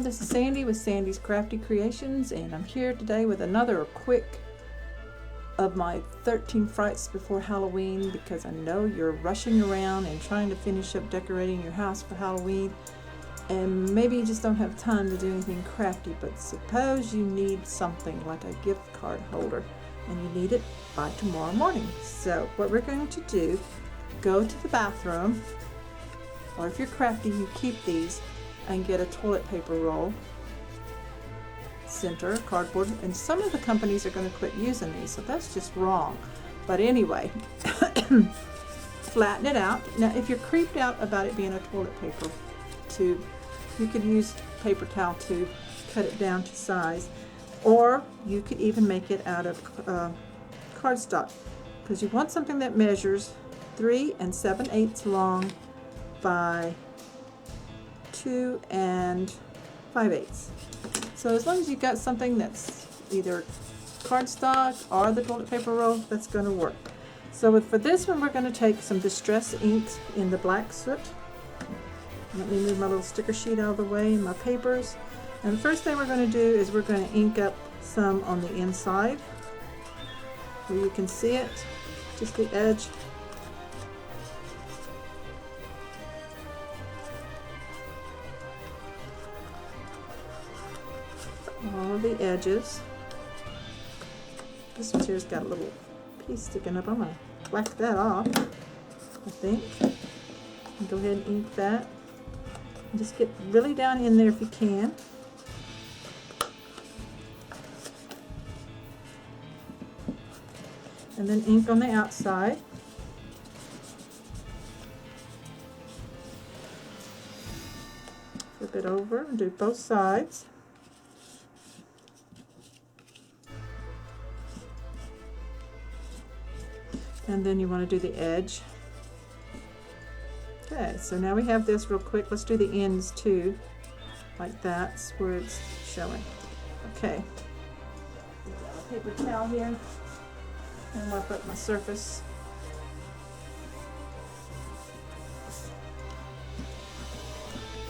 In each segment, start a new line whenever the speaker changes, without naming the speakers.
This is Sandy with Sandy's Crafty Creations, and I'm here today with another quick of my 13 frights before Halloween, because I know you're rushing around and trying to finish up decorating your house for Halloween, and maybe you just don't have time to do anything crafty. But suppose you need something like a gift card holder and you need it by tomorrow morning. So what we're going to do, go to the bathroom, or if you're crafty, you keep these, and get a toilet paper roll, center, cardboard, and some of the companies are going to quit using these, so that's just wrong. But anyway, flatten it out. Now if you're creeped out about it being a toilet paper tube, you could use paper towel tube, cut it down to size, or you could even make it out of cardstock, because you want something that measures 3 7/8 long by 2 5/8. So as long as you've got something that's either cardstock or the toilet paper roll, that's going to work. So for this one, we're going to take some Distress inks in the black soot. Let me move my little sticker sheet out of the way and my papers. And the first thing we're going to do is we're going to ink up some on the inside where you can see it, just the edge. All of the edges. This one here's got a little piece sticking up. I'm going to whack that off, I think. And go ahead and ink that. And just get really down in there if you can. And then ink on the outside. Flip it over and do both sides. And then you want to do the edge. Okay, so now we have this real quick. Let's do the ends too, like that's where it's showing. Okay, paper towel here, and wipe up my surface.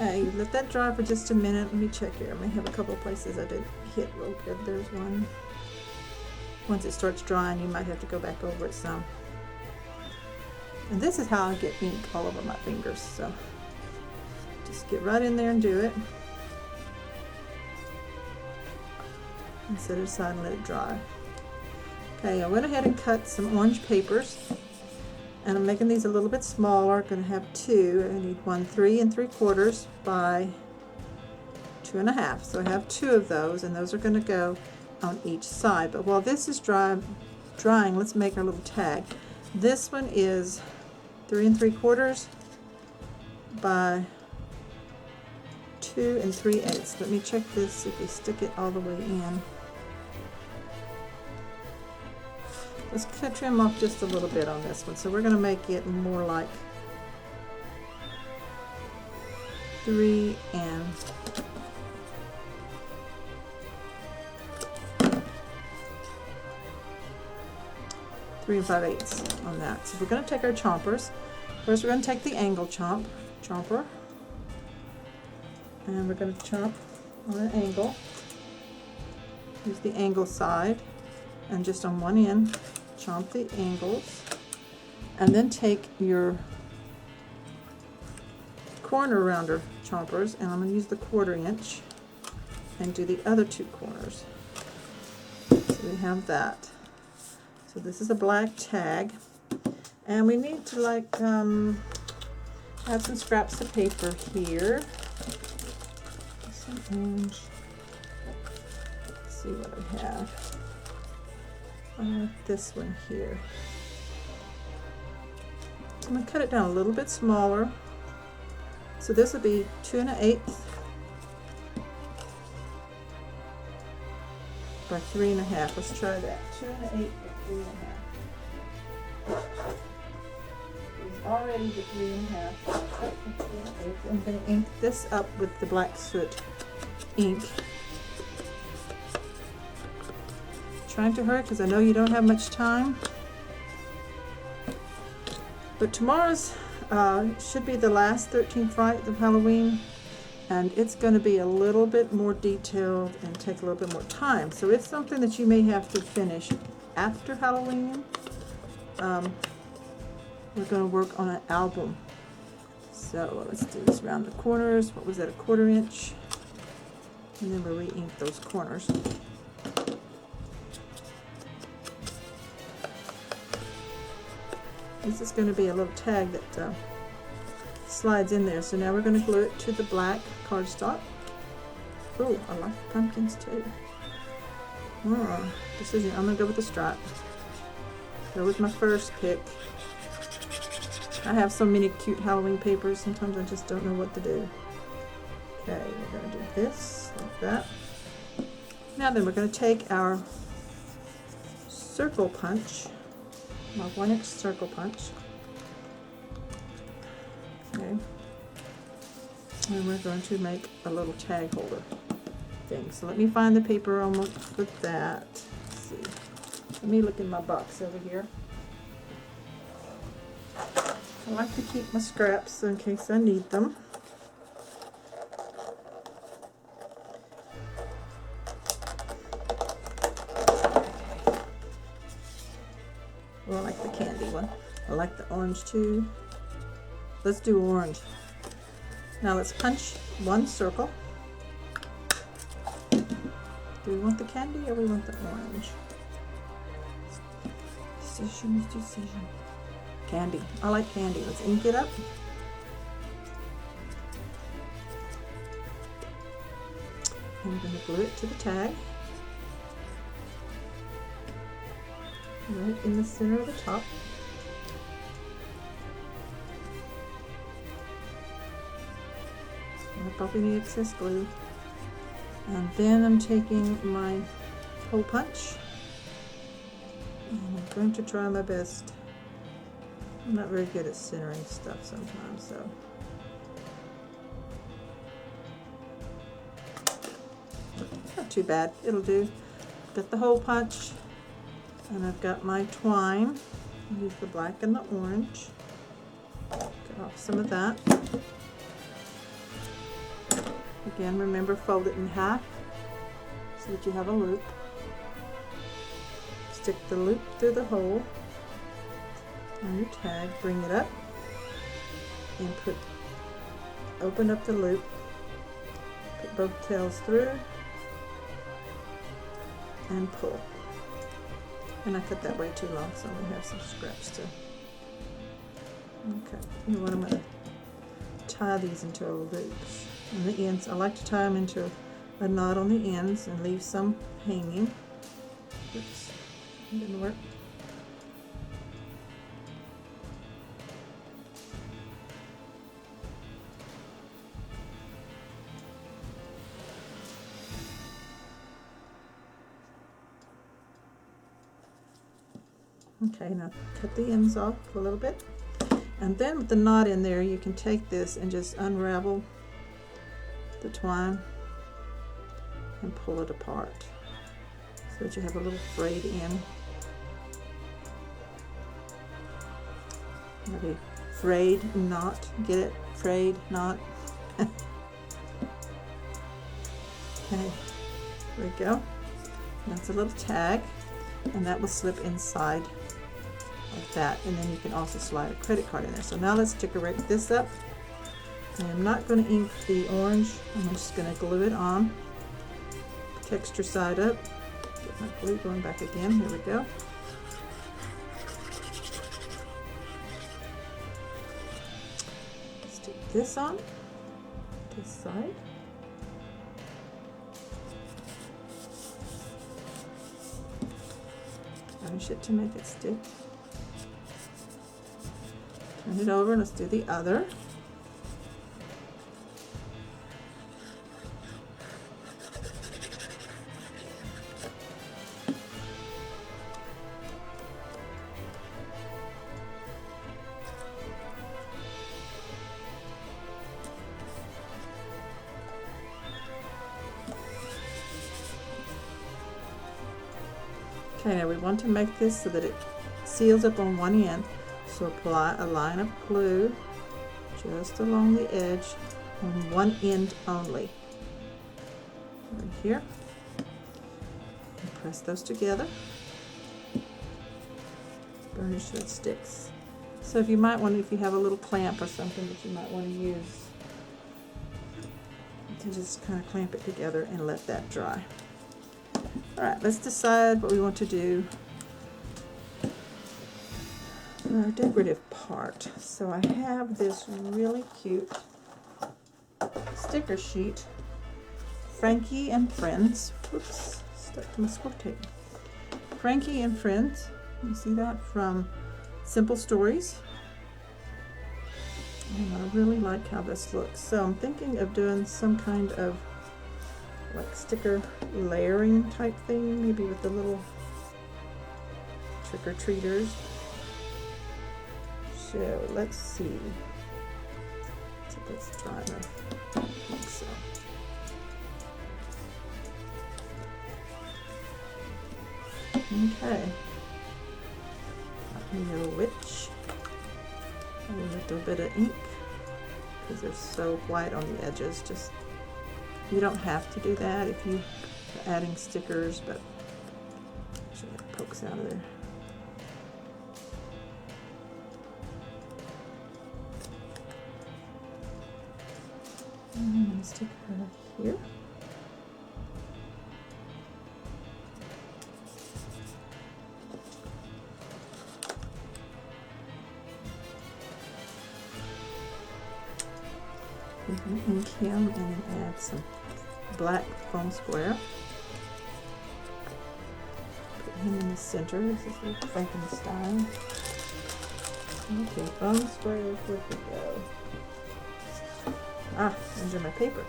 You let that dry for just a minute. Let me check here. I may have a couple of places I didn't hit real good. There's one. Once it starts drying, you might have to go back over it some. And this is how I get ink all over my fingers, so just get right in there and do it. And set it aside and let it dry. Okay, I went ahead and cut some orange papers, and I'm making these a little bit smaller. I'm going to have two. I need one 3 3/4 by 2 1/2. So I have 2 of those, and those are going to go on each side. But while this is drying, let's make our little tag. This one is 3 3/4 by 2 3/8. Let me check this if we stick it all the way in. Let's trim off just a little bit on this one. So we're going to make it more like 3 5/8 on that. So we're going to take our chompers. First we're going to take the angle chomper, and we're going to chomp on an angle. Use the angle side, and just on one end chomp the angles, and then take your corner rounder chompers, and I'm going to use the 1/4 inch and do the other 2 corners. So we have that. So this is a black tag, and we need to have some scraps of paper here. Some orange. Let's see what I have. This one here. I'm going to cut it down a little bit smaller. So this would be 2 1/8 by 3 1/2. Let's try that. 2 1/8 by 3 1/2. It's already the 3 1/2. I'm going to ink this up with the black soot ink. Trying to hurry because I know you don't have much time. But tomorrow's should be the last 13th Fright of Halloween, and it's going to be a little bit more detailed and take a little bit more time. So it's something that you may have to finish after Halloween. We're going to work on an album. So let's do this around the corners. What was that, a 1/4 inch? And then we'll re-ink those corners. This is going to be a little tag that slides in there. So now we're going to glue it to the black cardstock. Oh, I like the pumpkins too. Decision. I'm going to go with the stripe. Go with my first pick. I have so many cute Halloween papers, sometimes I just don't know what to do. Okay, we're going to do this, like that. Now then, we're going to take our circle punch, my 1-inch circle punch. Okay. And we're going to make a little tag holder thing. So let me find the paper almost for that. Let's see. Let me look in my box over here. I like to keep my scraps in case I need them. Well, I like the candy one. I like the orange too. Let's do orange. Now let's punch one circle. Do we want the candy or we want the orange? Decision is decision. Candy. I like candy. Let's ink it up. And we're going to glue it to the tag. Right in the center of the top. Wipe off any excess glue. And then I'm taking my hole punch. And I'm going to try my best. I'm not very good at centering stuff sometimes, so. Not too bad, it'll do. Got the hole punch, and I've got my twine. I'll use the black and the orange. Get off some of that. Again, remember, fold it in half so that you have a loop. Stick the loop through the hole on your tag, bring it up, and open up the loop, put both tails through, and pull. And I cut that way too long, so I'm going to have some scraps too. Okay, you know what, I'm going to tie these into a loop on the ends. I like to tie them into a knot on the ends and leave some hanging. Oops, it didn't work. Okay, now cut the ends off a little bit, and then with the knot in there, you can take this and just unravel the twine and pull it apart so that you have a little frayed end. Maybe frayed knot. Get it? Frayed knot. Okay, there we go. That's a little tag, and that will slip inside like that, and then you can also slide a credit card in there. So now let's decorate this up. And I'm not going to ink the orange. I'm just going to glue it on. Texture side up. Get my glue going back again. Here we go. Stick this on this side. Finish it to make it stick. Turn it over, let's do the other. Okay, now we want to make this so that it seals up on one end. So apply a line of glue just along the edge on one end only. Right here. And press those together. Burnish so it sticks. So if you might want to, if you have a little clamp or something that you might want to use, you can just kind of clamp it together and let that dry. All right, let's decide what we want to do for our decorative part. So I have this really cute sticker sheet, Frankie and Friends. Oops, stuck to my score tape. Frankie and Friends. You see that from Simple Stories. And I really like how this looks. So I'm thinking of doing some kind of like sticker layering type thing, maybe with the little trick-or-treaters. So let's see. Let's try enough. I think so. Okay. You know which. A little bit of ink because they're so white on the edges. Just, you don't have to do that if you are adding stickers, but actually it pokes out of there. And I'm going to stick her here. Ink him and then add some black foam square. Put him in the center. This is like Frankenstein. Okay, foam squares, where we go? Ah, under my paper.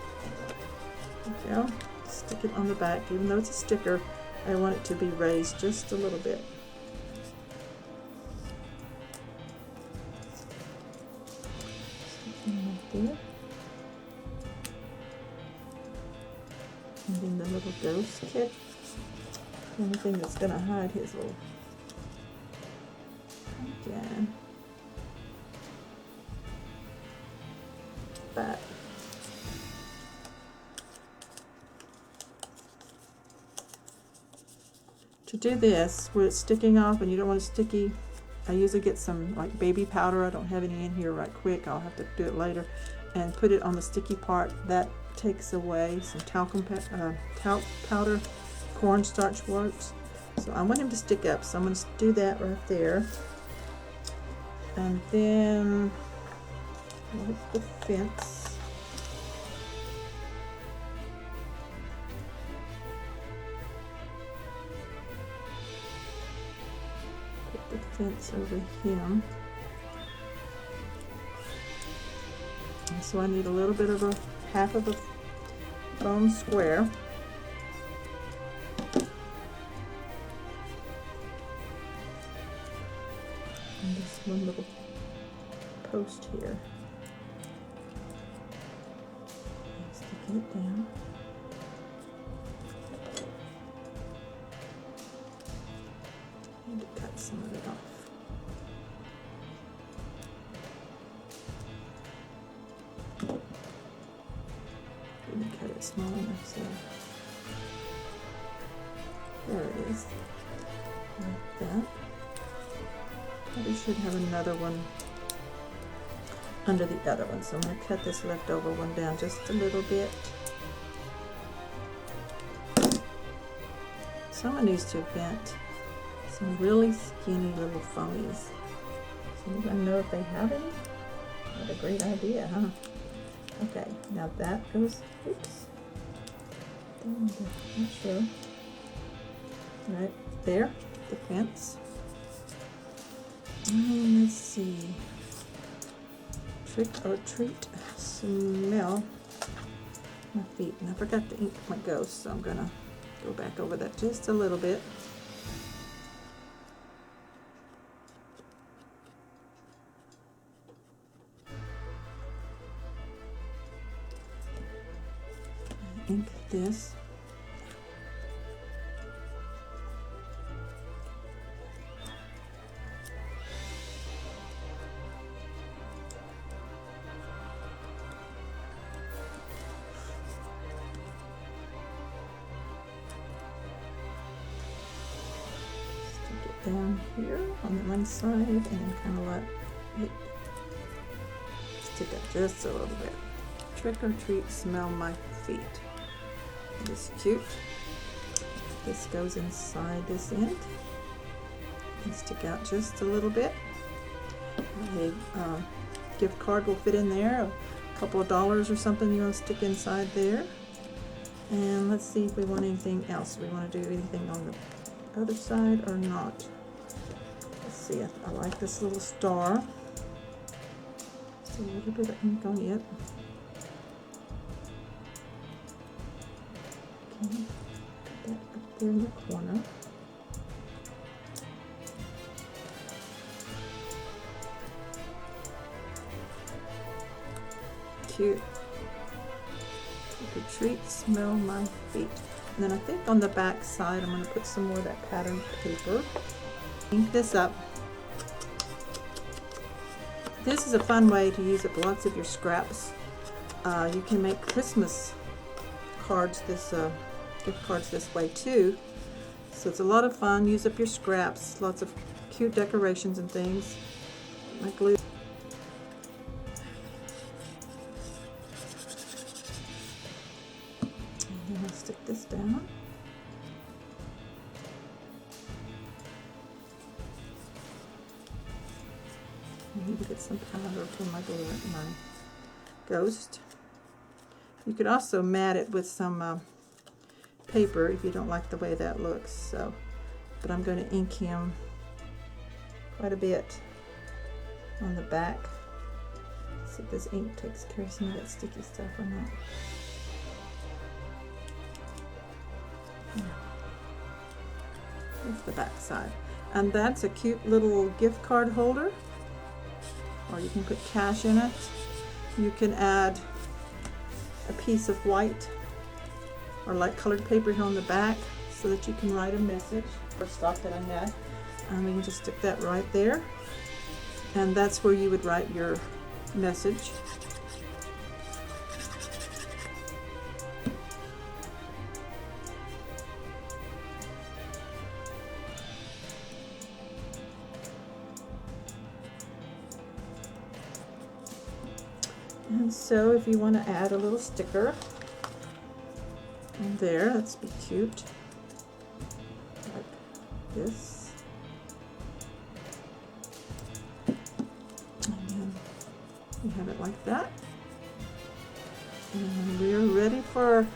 There we go. Stick it on the back. Even though it's a sticker, I want it to be raised just a little bit. Stick him right there. And then the little ghost kit. The only thing that's going to hide his little pumpkin. But to do this, where it's sticking off and you don't want it sticky, I usually get some like baby powder. I don't have any in here right quick. I'll have to do it later. And put it on the sticky part. That takes away some talc powder, cornstarch works. So I want him to stick up. So I'm going to do that right there. And then with the fence. Put the fence over him. And so I need a little bit of a half of a foam square. And this one little post here. And sticking it down. I need to cut some of it off. Didn't cut it small enough, so there it is. Like that. Probably should have another one under the other one, so I'm going to cut this leftover one down just a little bit. Someone needs to invent some really skinny little foamies. Does anyone know if they have any? What a great idea, huh? Okay, now that goes, oops, not sure, right there, the fence. Let's see, trick or treat, smell my feet. And I forgot to ink my ghost, so I'm gonna go back over that just a little bit. Ink this. down here on the one side and then kind of let it stick up just a little bit. Trick or treat, smell my feet. This is cute. This goes inside this end and stick out just a little bit. A gift card will fit in there, a couple of dollars or something you want to stick inside there. And let's see if we want anything else. We want to do anything on the other side or not. Let's see, I like this little star. Just a little bit of ink on it. Okay, put that up there in the corner. Cute. Trick or treat, smell my feet. And then I think on the back side I'm going to put some more of that pattern paper. Ink this up. This is a fun way to use up lots of your scraps. You can make Christmas cards, gift cards this way too. So it's a lot of fun. Use up your scraps. Lots of cute decorations and things. My glue. And then I'll stick this down. I need to get some powder for my glue, my ghost. You could also mat it with some paper if you don't like the way that looks. So, but I'm going to ink him quite a bit on the back. See if this ink takes care of some of that sticky stuff or not. There's the back side. And that's a cute little gift card holder. Or you can put cash in it. You can add a piece of white or light colored paper here on the back so that you can write a message or stock that I had. And we can just stick that right there. And that's where you would write your message. And so if you want to add a little sticker in there, let's be cute, like this. And then you have it like that. And we're ready for,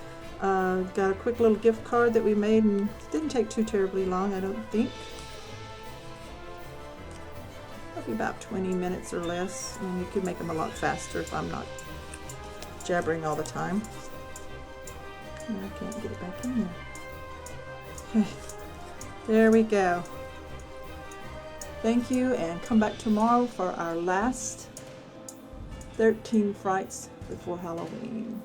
got a quick little gift card that we made, and it didn't take too terribly long, I don't think. About 20 minutes or less, and you could make them a lot faster if I'm not jabbering all the time. And I can't get it back in there. Okay, there we go. Thank you, and come back tomorrow for our last 13 frights before Halloween.